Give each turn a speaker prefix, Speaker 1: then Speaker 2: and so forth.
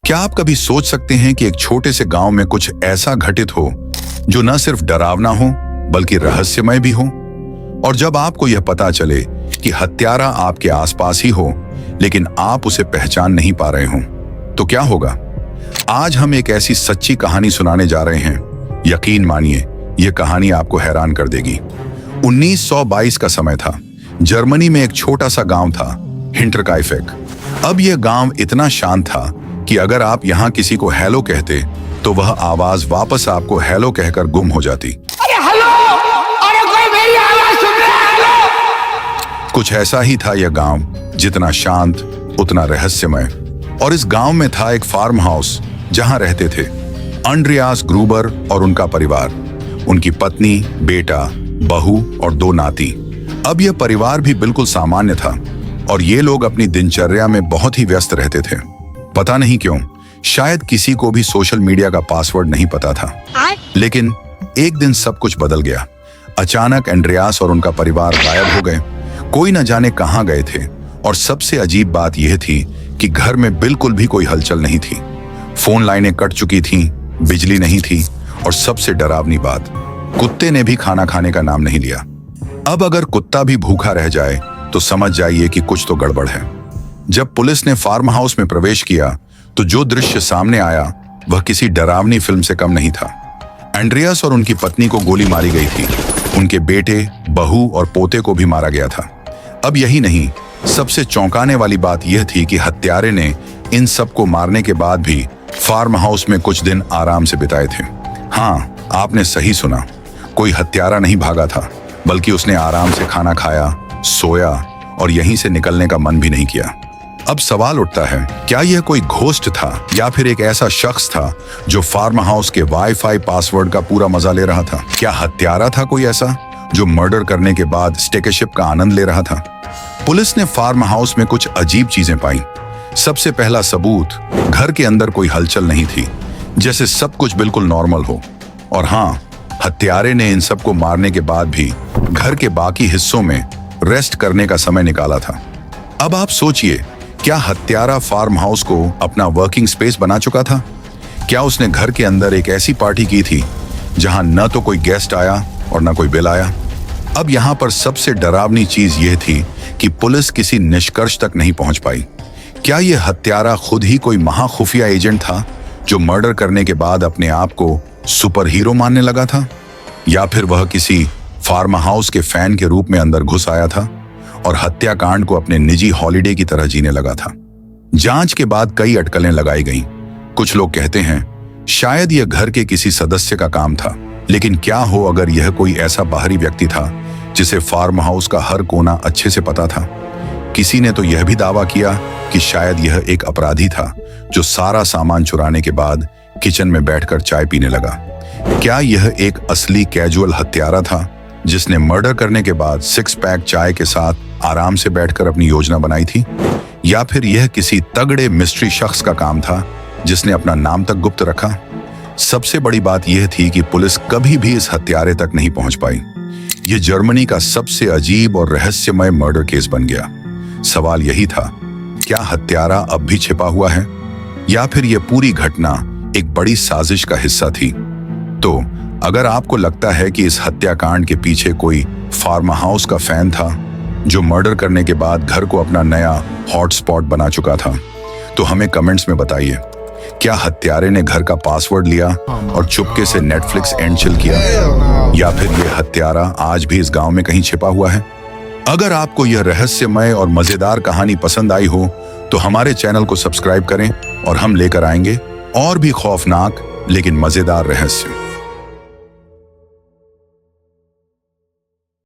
Speaker 1: क्या आप कभी सोच सकते हैं कि एक छोटे से गांव में कुछ ऐसा घटित हो जो न सिर्फ डरावना हो बल्कि रहस्यमय भी हो? और जब आपको यह पता चले कि हत्यारा आपके आसपास ही हो लेकिन आप उसे पहचान नहीं पा रहे हो, तो क्या होगा? आज हम एक ऐसी सच्ची कहानी सुनाने जा रहे हैं। यकीन मानिए, यह कहानी आपको हैरान कर देगी। 1922 का समय था। जर्मनी में एक छोटा सा गांव था, हिंटरकाइफेक। अब यह गांव इतना शांत था कि अगर आप यहां किसी को हेलो कहते तो वह आवाज वापस आपको हेलो कहकर गुम हो जाती।
Speaker 2: अरे हेलो! अरे कोई मेरी आवाज सुन रहा है? हेलो!
Speaker 1: कुछ ऐसा ही था यह गांव, जितना शांत उतना रहस्यमय। और इस गांव में था एक फार्म हाउस जहां रहते थे अंड्रियास ग्रूबर और उनका परिवार, उनकी पत्नी, बेटा, बहू और 2 नाती। अब यह परिवार भी बिल्कुल सामान्य था और ये लोग अपनी दिनचर्या में बहुत ही व्यस्त रहते थे। पता नहीं क्यों, शायद किसी को भी सोशल मीडिया का पासवर्ड नहीं पता था। लेकिन एक दिन सब कुछ बदल गया। अचानक एंड्रियास और उनका परिवार गायब हो गए। कोई न जाने कहां गए थे और सबसे अजीब बात यह थी कि घर में बिल्कुल भी कोई हलचल नहीं थी। फोन लाइनें कट चुकी थीं, बिजली नहीं थी और सबसे डरावनी बात, कुत्ते ने भी खाना खाने का नाम नहीं लिया। अब अगर कुत्ता भी भूखा रह जाए तो समझ जाइए कि कुछ तो गड़बड़ है। जब पुलिस ने फार्म हाउस में प्रवेश किया तो जो दृश्य सामने आया वह किसी डरावनी फिल्म से कम नहीं था। एंड्रियास और उनकी पत्नी को गोली मारी गई थी। उनके बेटे, बहू और पोते को भी मारा गया था। अब यही नहीं, सबसे चौंकाने वाली बात यह थी कि हत्यारे ने इन सबको मारने के बाद भी फार्म हाउस में कुछ दिन आराम से बिताए थे। हाँ, आपने सही सुना, कोई हत्यारा नहीं भागा था, बल्कि उसने आराम से खाना खाया, सोया और यहीं से निकलने का मन भी नहीं किया। अब सवाल उठता है, क्या यह कोई घोस्ट था या फिर एक ऐसा शख्स था जो फार्म हाउस के वाईफाई पासवर्ड का पूरा मजा ले रहा था? क्या हत्यारा था कोई ऐसा जो मर्डर करने के बाद स्टेकरशिप का आनंद ले रहा था? पुलिस ने फार्म हाउस में कुछ अजीब चीजें पाई। सबसे पहला सबूत, घर के अंदर कोई हलचल नहीं थी, जैसे सब कुछ बिल्कुल नॉर्मल हो। और हाँ, हत्यारे ने इन सबको मारने के बाद भी घर के बाकी हिस्सों में रेस्ट करने का समय निकाला था। अब आप सोचिए, क्या हत्यारा फार्म हाउस को अपना वर्किंग स्पेस बना चुका था? क्या उसने घर के अंदर एक ऐसी पार्टी की थी जहां न तो कोई गेस्ट आया और न कोई बिल आया? अब यहां पर सबसे डरावनी चीज यह थी कि पुलिस किसी निष्कर्ष तक नहीं पहुंच पाई। क्या यह हत्यारा खुद ही कोई महाखुफिया एजेंट था जो मर्डर करने के बाद अपने आप को सुपर हीरो मानने लगा था? या फिर वह किसी फार्म हाउस के फैन के रूप में अंदर घुस आया था और हत्याकांड को अपने निजी हॉलिडे की तरह जीने लगा था? जांच के बाद कई अटकलें लगाई गईं। कुछ लोग कहते हैं शायद यह घर के किसी सदस्य का काम था, लेकिन क्या हो अगर यह कोई ऐसा बाहरी व्यक्ति था जिसे फार्म हाउस का हर कोना अच्छे से पता था? किसी ने तो यह भी दावा किया कि शायद यह एक अपराधी था जो सारा सामान चुराने के बाद किचन में बैठकर चाय पीने लगा। क्या यह एक असली कैजुअल हत्यारा था जिसने मर्डर करने के बाद 6 पैक चाय के साथ आराम से बैठकर अपनी योजना बनाई थी? या फिर यह किसी तगड़े मिस्ट्री शख्स का काम था जिसने अपना नाम तक गुप्त रखा? सबसे बड़ी बात यह थी कि पुलिस कभी भी इस हत्यारे तक नहीं पहुंच पाई। यह जर्मनी का सबसे अजीब और रहस्यमय मर्डर केस बन गया। सवाल यही था, क्या हत्यारा अब भी छिपा हुआ है या फिर यह पूरी घटना एक बड़ी साजिश का हिस्सा थी? तो अगर आपको लगता है कि इस हत्याकांड के पीछे कोई फार्म हाउस का फैन था जो मर्डर करने के बाद घर को अपना नया हॉटस्पॉट बना चुका था, तो हमें कमेंट्स में बताइए। क्या हत्यारे ने घर का पासवर्ड लिया और चुपके से नेटफ्लिक्स एंड चिल किया, या फिर यह हत्यारा आज भी इस गांव में कहीं छिपा हुआ है? अगर आपको यह रहस्यमय और मजेदार कहानी पसंद आई हो तो हमारे चैनल को सब्सक्राइब करें और हम लेकर आएंगे और भी खौफनाक लेकिन मजेदार रहस्य।